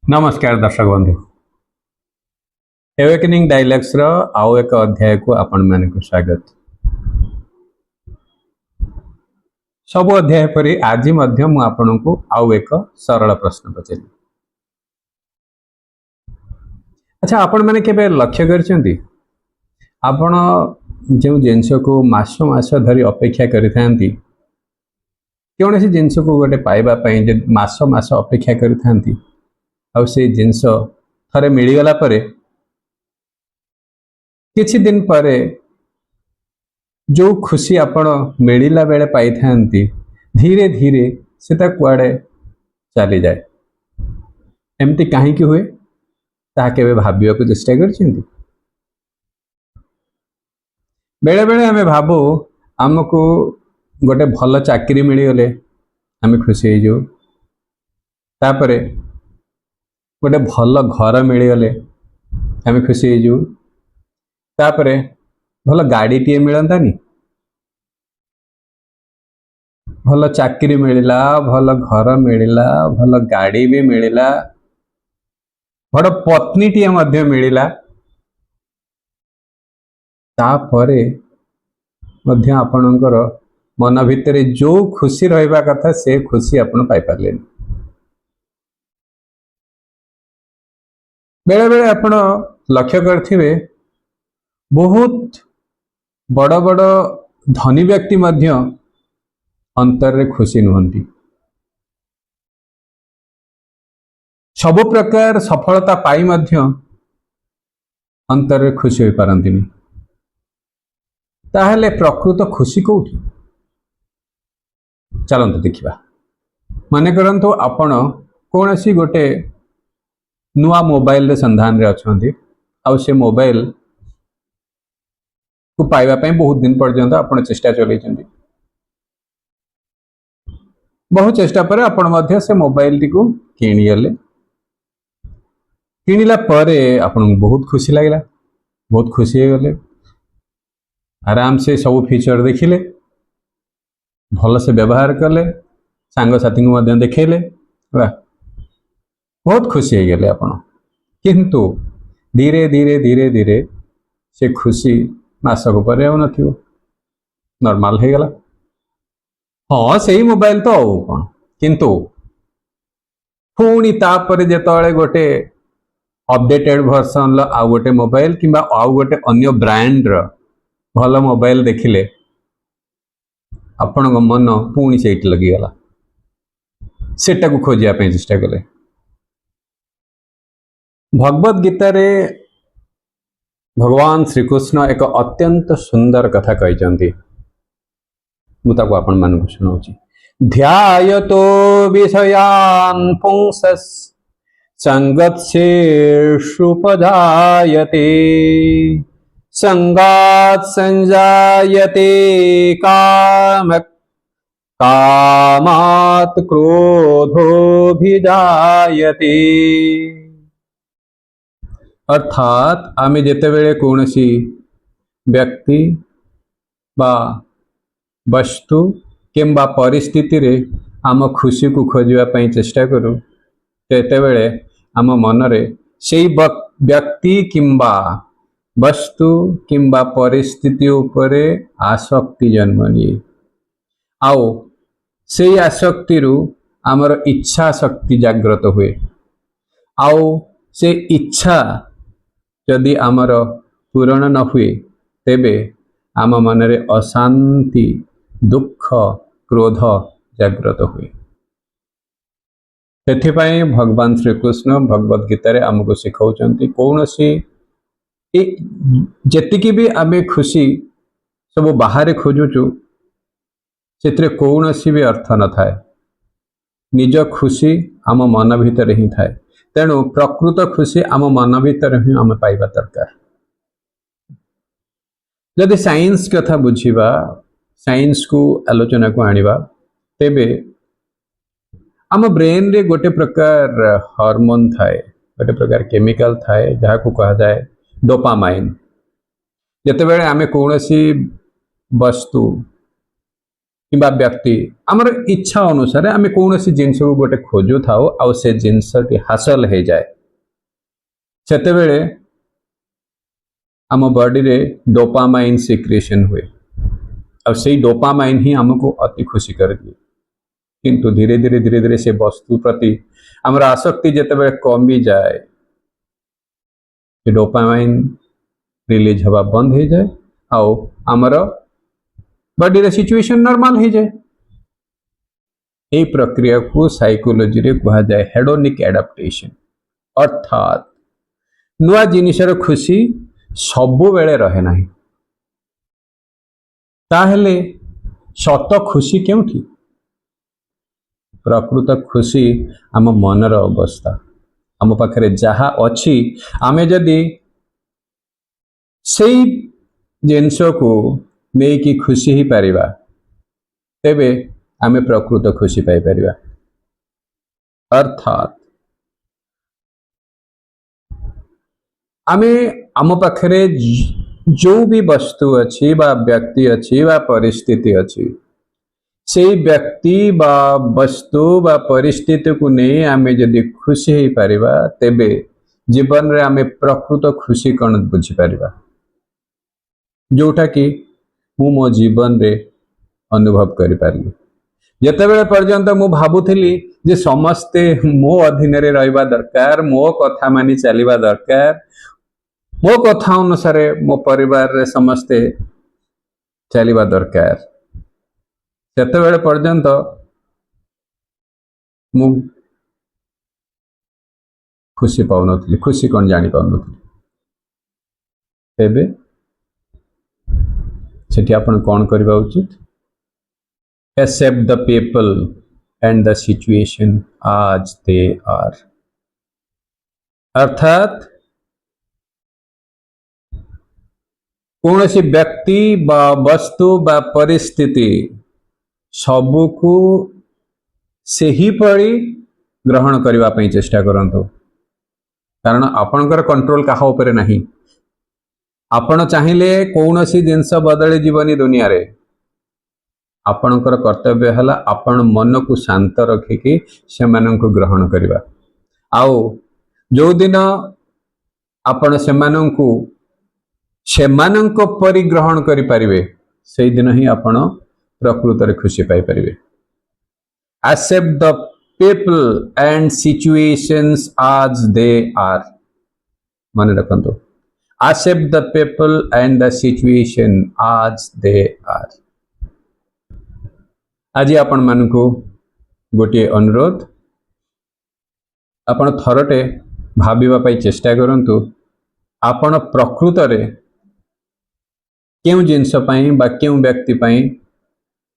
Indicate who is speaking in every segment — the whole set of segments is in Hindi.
Speaker 1: नमस्कार दर्शक बंधु एवेकनिंग डायलॉग्स रो आउ एक अध्याय को आपण मानक स्वागत। सब अध्याय परि आज मध्य मु आपनकु आउ एक सरल प्रश्न पचारि। अच्छा आपण माने केबे लक्ष्य करछंती आपण जो जिनस को मास मास धरी अपेक्षा करिथांती कौन जिनस को गोटे पाइबा पई जे मास मास अपेक्षा करिथांती आ से जिनस थरे मिलगला परे किछि दिन परे जो खुशी आपण मिलला बेले पाई थांती धीरे धीरे सेटा कुआडे चली जाए एमती कहीं हुए ताहा केबे भाबिया को चेष्टा करछंती। बेले बेले आमे भाबू हमको गोटे भल चाकरी मिलगले आमे खुशी हो जाऊ, तापरे गोटे भल घर मिलगले आमे खुशी हो जाऊ, तापरे भल गाड़ी टीए मिलंतानी, भल चाकरी मिलला, भल घर मिलला, भल गाड़ी भी मिलला, बड़ पत्नी टीए मध्य मिलला, तापरे मध्य आपणकर मन भितर जो खुशी रहिबा कथा से खुशी आपण पाई पारलेनी। बेले बेले आपण लक्ष्य करथिबे बहुत बड़ बड़ धनी व्यक्ति मध्य अंतर रे खुशी नुहंती, सब प्रकार सफलता पाई मध्य अंतर रे खुशी होई पारंतिनी। ताहले प्रकृत खुशी कोठी चलंतु देखिबा। माने करंतु आपण कोनसी गोटे नुआ मोबाइल रे संधान रे अछंती आ से मोबाइल को पाइबा पई बहुत दिन पर्यंत आपण चेष्टा चलैछंती, बहुत चेष्टा पर आपण मध्य से मोबाइल टी को किनियले, किनिला परे आपण बहुत खुशी लागला, बहुत खुशी हो गले, आराम से सब फीचर देखिले, भल से व्यवहार कले, सांग साथी को मध्य देखेले, बहुत खुशी हो गले आपण। किंतु धीरे धीरे धीरे धीरे से खुशी मासक पर नथिबो, नॉर्मल हो गला। हाँ सही मोबाइल तो आउ कौन, किंतु पुणी तापर जेतले गोटे अपडेटेड वर्जन आउ गोटे मोबाइल किंबा आउ गोटे अन्य ब्रांड रो भल मोबाइल देखिले आपण मन पुणी से लगी गला, सेटा को खोजिया पे चेष्टा कले। भगवत गीता रे भगवान श्रीकृष्ण एक अत्यंत सुंदर कथा कहते, मुझे आपण मान शुणाऊँ। ध्यायतो विषयान् पुंसः संगत्सेषुपजायते, संगात् संजायते कामः, कामात् क्रोधोऽभिजायते। अर्थात आमे जेतेबेले कोनसी व्यक्ति बा वस्तु किंबा परिस्थिति रे आम खुशी को खोजिबा पई चेष्टा करू तेतेबेले आम मनरे सेई व्यक्ति किंबा वस्तु किंबा परिस्थिति उपरे आसक्ति जन्म निये, आओ सेई आसक्ति रु आमर इच्छा शक्ति जागृत हुए, आओ से इच्छा यदि आमर पूरण न हुए तेबे आम मनरे अशांति दुख क्रोध जागृत हुए। सेथिपाई भगवान श्रीकृष्ण भगवत गीता रे आमको सिखाउचंती कौनसी जेतिकी भी आमे खुशी सब बाहर खोजुचु सेतरे कौनसी भी अर्थ न थाए, निज खुशी आम मन भीतर ही थाए, तेणु प्रकृत खुशी आम मन भीतर ही आम पाइबा दरकार। जदि साइंस कथा बुझीबा, साइंस को आलोचना को आनिबा, तेबे आम ब्रेन रे गोटे प्रकार हार्मोन थाए, गोटे प्रकार केमिकल थाए जहा को कहा जाए डोपामाइन। जेतेबेले आमे कोनोसी वस्तु किंबा व्यक्ति आमर इच्छा अनुसार आम कौन जिनस को गोटे खोजु था आउ से जिनसटी हासिल हो जाए सेतेबेले आम बॉडी रे डोपामाइन सिक्रेशन हुए और से डोपामाइन ही आमको अति खुशी कर दिए किंतु धीरे धीरे धीरे धीरे से वस्तु प्रति आमर आसक्ति जितेबाला कमी जाए डोपामाइन रिलीज हवा बंद हो जाए आउ आमर बॉडी रे सिचुएशन नॉर्मल हो जाए यही प्रक्रिया को साइकोलॉजी रे कहा जाए हेडोनिक एडाप्टेशन अर्थात नुआ जिनिसर खुशी सबु बेले रहे नहीं ताहले सत खुशी क्योंठी प्रकृत खुशी आम मनर अवस्था आम पाखरे जहा अच्छी आमे जदि से जिनस को नहीं कि खुशी ही पारिबा तेबे आमे प्रकृत खुशी पाई परिबा अर्थात आमे आम पाखरे जो भी वस्तु अच्छी बा व्यक्ति अच्छी बा परिस्थिति अच्छी से व्यक्ति बा वस्तु बा परिस्थिति को नहीं आमे जदि खुशी ही पारिबा तेबे जीवन रे आमे प्रकृत खुशी कौन बुझी पारिबा जोटा कि मु मो जीवन रे अनुभव करि पारली जेतेबेले पर्यंत मु भाबुथिली जे समस्ते मो अधीन रे रहबा दरकार मो कथा मानी चलिबा दरकार मो कथा अनुसार मो परिवार रे समस्ते चलिबा दरकार सेतेबेले पर्यंत मु खुशी पाउनथली खुशी कौन जानी पाउनथली तेबे सेठी आपण कौन करबा उचित accept the people and the situation as they are अर्थात कौन सी व्यक्ति बा वस्तु बा परिस्थिति सबको से ही पड़ी ग्रहण करबा पई चेष्टा करंतु कारण आपणकर कंट्रोल काहा ऊपर नहीं आपण चाहिए कौन सी जिनस बदली जीवनी दुनिया रे आपणकर कर्तव्य है आपण मन को शांत रखिकी से माननको ग्रहण करबा आउ जो दिन आपण सेमाननको परि ग्रहण करि परिबे से दिन ही आपण प्रकृत रे खुशी पाई परिबे accept the people and situations as they are मन रखंतो accept the people and the situation as they are आज आपण मानकु गोटे अनुरोध आपण थरटे भाबिबा पई चेष्टा करंतु आपण प्रकृत रे केउ जिनस पई बा केउ व्यक्ति पई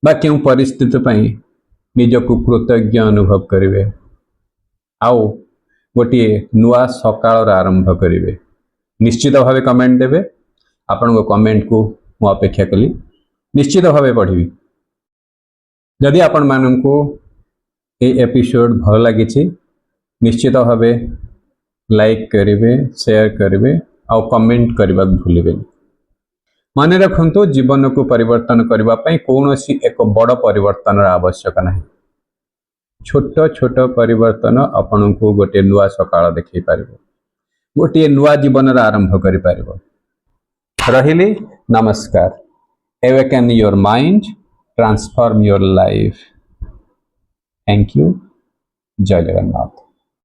Speaker 1: बा केउ परिस्थिति पई निजको कृतज्ञ अनुभव करिवे आउ गोटे नुआ सकाळ आरंभ करिवे निश्चित भावे कमेंट देवे आपण को कमेंट को मु अपेक्षा कली निश्चित भावे पढ़ी जदि आपण माननको ए एपिसोड भल लागिछि निश्चित भावे लाइक करिवे शेयर करिवे आउ कमेंट करबा भूलिबे माने रखंतु जीवन को परिवर्तन करबा पई कोनोसी एक बड़ परिवर्तन आवश्यक नहीं छोट छोट परिवर्तन आपण को गोटे नुआ सकाळ देखै पारिबो गोटे नुआ जीवन आरंभ करि पारिबो रहिली नमस्कार awaken your mind transform your life thank you जय जगन्नाथ।